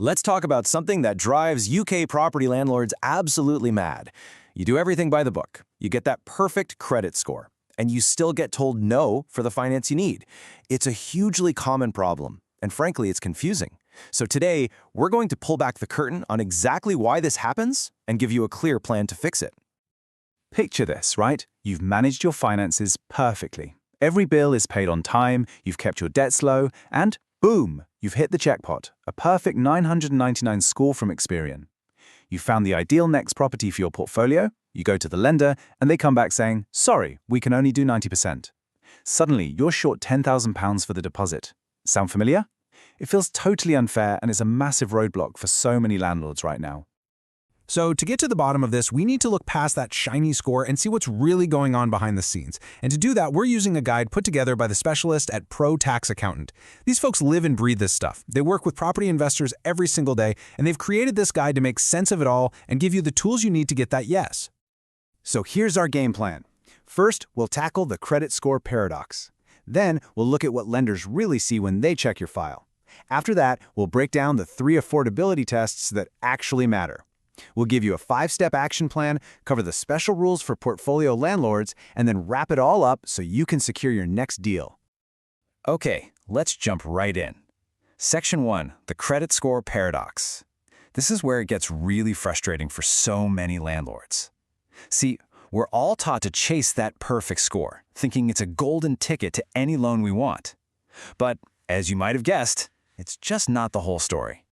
Let's talk about something that drives UK property landlords absolutely mad. You do everything by the book. You get that perfect credit score, and you still get told no for the finance you need. It's a hugely common problem, and frankly, it's confusing. So today, we're going to pull back the curtain on exactly why this happens and give you a clear plan to fix it. Picture this, right? You've managed your finances perfectly. Every bill is paid on time, you've kept your debts low, and boom, you've hit the jackpot, a perfect 999 score from Experian. You found the ideal next property for your portfolio, you go to the lender, and they come back saying, sorry, we can only do 90%. Suddenly, you're short £10,000 for the deposit. Sound familiar? It feels totally unfair and is a massive roadblock for so many landlords right now. So to get to the bottom of this, we need to look past that shiny score and see what's really going on behind the scenes. And to do that, we're using a guide put together by the specialist at Pro Tax Accountant. These folks live and breathe this stuff. They work with property investors every single day, and they've created this guide to make sense of it all and give you the tools you need to get that yes. So here's our game plan. First, we'll tackle the credit score paradox. Then, we'll look at what lenders really see when they check your file. After that, we'll break down the 3 affordability tests that actually matter. We'll give you a 5-step action plan, cover the special rules for portfolio landlords, and then wrap it all up so you can secure your next deal. Okay, let's jump right in. Section 1, the credit score paradox. This is where it gets really frustrating for so many landlords. See, we're all taught to chase that perfect score, thinking it's a golden ticket to any loan we want. But, as you might have guessed, it's just not the whole story.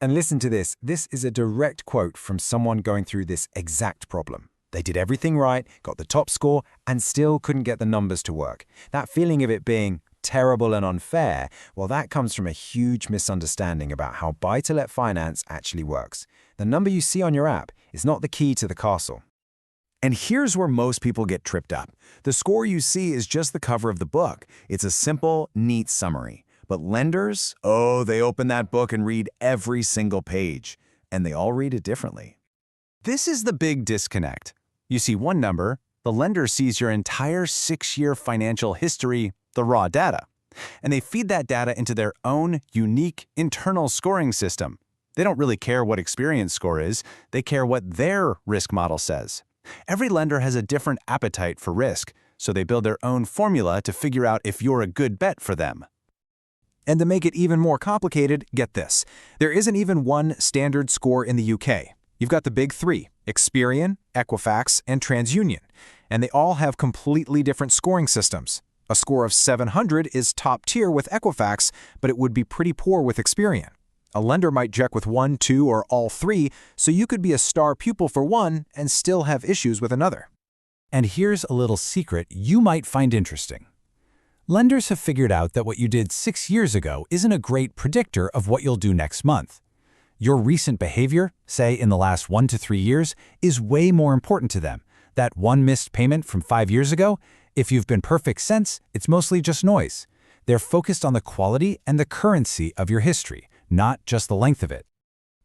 And listen to this. This is a direct quote from someone going through this exact problem. They did everything right, got the top score, and still couldn't get the numbers to work. That feeling of it being terrible and unfair, well, that comes from a huge misunderstanding about how buy-to-let finance actually works. The number you see on your app is not the key to the castle. And here's where most people get tripped up. The score you see is just the cover of the book. It's a simple, neat summary. But lenders, oh, they open that book and read every single page. And they all read it differently. This is the big disconnect. You see one number, the lender sees your entire 6-year financial history, the raw data. And they feed that data into their own unique internal scoring system. They don't really care what Experian score is, they care what their risk model says. Every lender has a different appetite for risk, so they build their own formula to figure out if you're a good bet for them. And to make it even more complicated, get this. There isn't even one standard score in the UK. You've got the big 3, Experian, Equifax, and TransUnion, and they all have completely different scoring systems. A score of 700 is top tier with Equifax, but it would be pretty poor with Experian. A lender might check with 1, 2, or all 3, so you could be a star pupil for one and still have issues with another. And here's a little secret you might find interesting. Lenders have figured out that what you did 6 years ago isn't a great predictor of what you'll do next month. Your recent behavior, say in the last 1 to 3 years, is way more important to them. That one missed payment from 5 years ago, if you've been perfect since, it's mostly just noise. They're focused on the quality and the currency of your history, not just the length of it.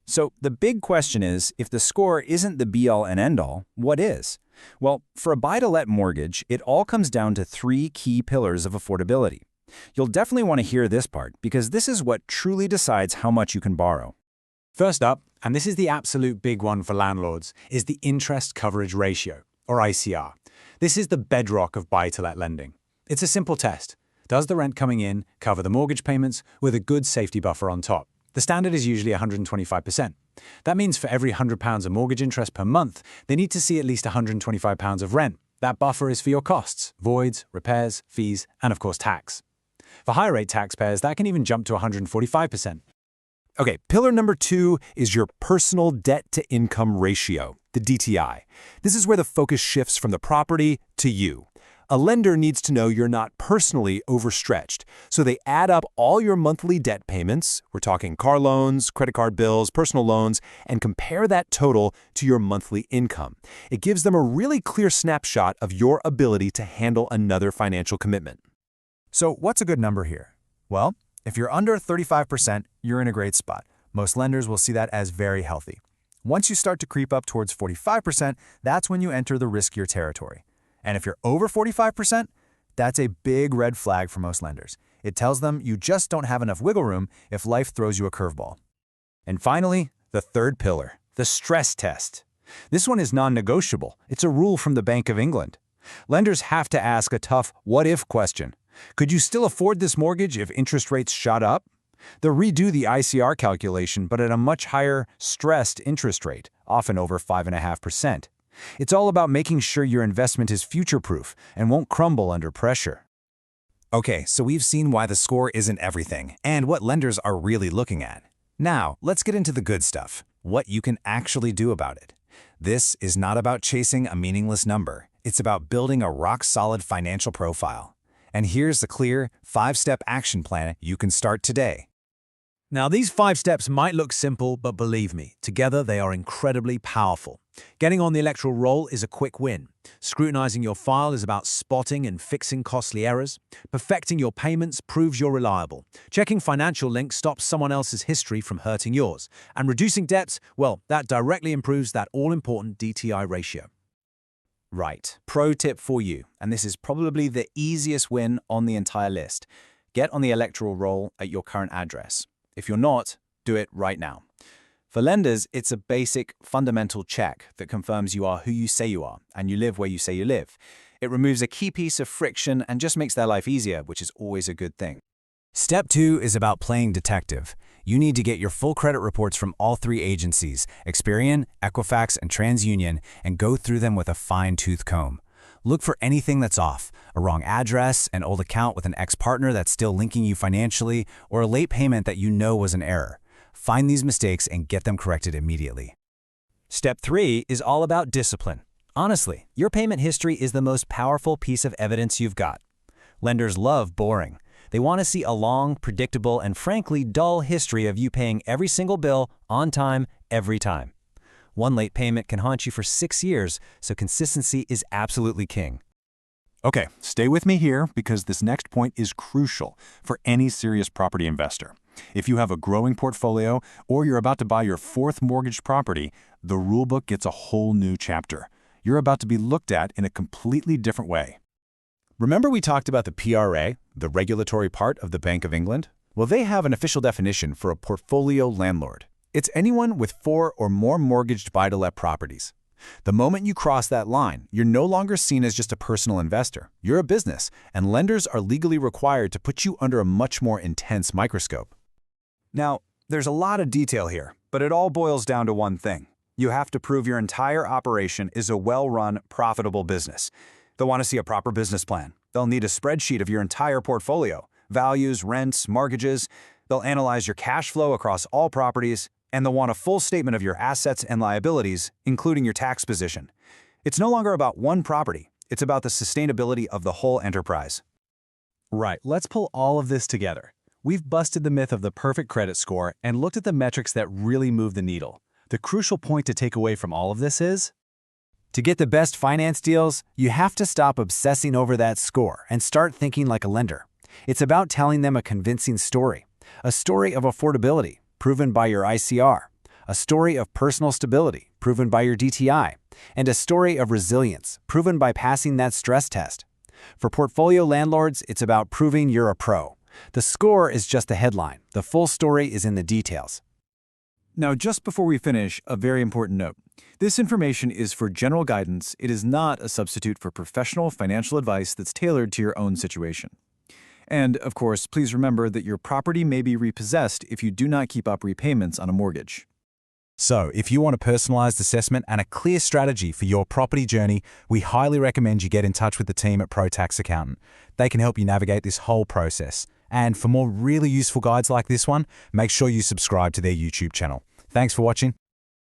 So the big question is, if the score isn't the be-all and end-all, what is? Well, for a buy-to-let mortgage, it all comes down to 3 key pillars of affordability. You'll definitely want to hear this part, because this is what truly decides how much you can borrow. First up, and this is the absolute big one for landlords, is the interest coverage ratio, or ICR. This is the bedrock of buy-to-let lending. It's a simple test. Does the rent coming in cover the mortgage payments with a good safety buffer on top? The standard is usually 125%. That means for every £100 of mortgage interest per month, they need to see at least £125 of rent. That buffer is for your costs, voids, repairs, fees, and of course tax. For higher rate taxpayers, that can even jump to 145%. Okay, pillar number 2 is your personal debt-to-income ratio, the DTI. This is where the focus shifts from the property to you. A lender needs to know you're not personally overstretched, so they add up all your monthly debt payments, we're talking car loans, credit card bills, personal loans, and compare that total to your monthly income. It gives them a really clear snapshot of your ability to handle another financial commitment. So what's a good number here? Well, if you're under 35%, you're in a great spot. Most lenders will see that as very healthy. Once you start to creep up towards 45%, that's when you enter the riskier territory. And if you're over 45%, that's a big red flag for most lenders. It tells them you just don't have enough wiggle room if life throws you a curveball. And finally, the third pillar, the stress test. This one is non-negotiable. It's a rule from the Bank of England. Lenders have to ask a tough what-if question. Could you still afford this mortgage if interest rates shot up? They'll redo the ICR calculation, but at a much higher stressed interest rate, often over 5.5%. It's all about making sure your investment is future-proof and won't crumble under pressure. Okay, so we've seen why the score isn't everything and what lenders are really looking at. Now, let's get into the good stuff, what you can actually do about it. This is not about chasing a meaningless number. It's about building a rock-solid financial profile. And here's the clear, 5-step action plan you can start today. Now, these 5 steps might look simple, but believe me, together they are incredibly powerful. Getting on the electoral roll is a quick win. Scrutinizing your file is about spotting and fixing costly errors. Perfecting your payments proves you're reliable. Checking financial links stops someone else's history from hurting yours. And reducing debts, well, that directly improves that all-important DTI ratio. Right, pro tip for you, and this is probably the easiest win on the entire list. Get on the electoral roll at your current address. If you're not, do it right now. For lenders, it's a basic, fundamental check that confirms you are who you say you are and you live where you say you live. It removes a key piece of friction and just makes their life easier, which is always a good thing. Step 2 is about playing detective. You need to get your full credit reports from all 3 agencies, Experian, Equifax, and TransUnion, and go through them with a fine-tooth comb. Look for anything that's off, a wrong address, an old account with an ex-partner that's still linking you financially, or a late payment that you know was an error. Find these mistakes and get them corrected immediately. Step 3 is all about discipline. Honestly, your payment history is the most powerful piece of evidence you've got. Lenders love boring. They want to see a long, predictable, and frankly dull history of you paying every single bill on time, every time. One late payment can haunt you for 6 years, so consistency is absolutely king. Okay, stay with me here because this next point is crucial for any serious property investor. If you have a growing portfolio or you're about to buy your 4th mortgage property, the rulebook gets a whole new chapter. You're about to be looked at in a completely different way. Remember we talked about the PRA, the regulatory part of the Bank of England? Well, they have an official definition for a portfolio landlord. It's anyone with 4 or more mortgaged buy-to-let properties. The moment you cross that line, you're no longer seen as just a personal investor. You're a business, and lenders are legally required to put you under a much more intense microscope. Now, there's a lot of detail here, but it all boils down to one thing. You have to prove your entire operation is a well-run, profitable business. They'll want to see a proper business plan. They'll need a spreadsheet of your entire portfolio, values, rents, mortgages. They'll analyze your cash flow across all properties, and they'll want a full statement of your assets and liabilities, including your tax position. It's no longer about one property. It's about the sustainability of the whole enterprise. Right, let's pull all of this together. We've busted the myth of the perfect credit score and looked at the metrics that really move the needle. The crucial point to take away from all of this is, To get the best finance deals, you have to stop obsessing over that score and start thinking like a lender. It's about telling them a convincing story. A story of affordability, proven by your ICR. A story of personal stability, proven by your DTI. And a story of resilience, proven by passing that stress test. For portfolio landlords, it's about proving you're a pro. The score is just the headline. The full story is in the details. Now, just before we finish, a very important note. This information is for general guidance. It is not a substitute for professional financial advice that's tailored to your own situation. And, of course, please remember that your property may be repossessed if you do not keep up repayments on a mortgage. So, if you want a personalized assessment and a clear strategy for your property journey, we highly recommend you get in touch with the team at ProTax Accountant. They can help you navigate this whole process. And for more really useful guides like this one, make sure you subscribe to their YouTube channel. Thanks for watching.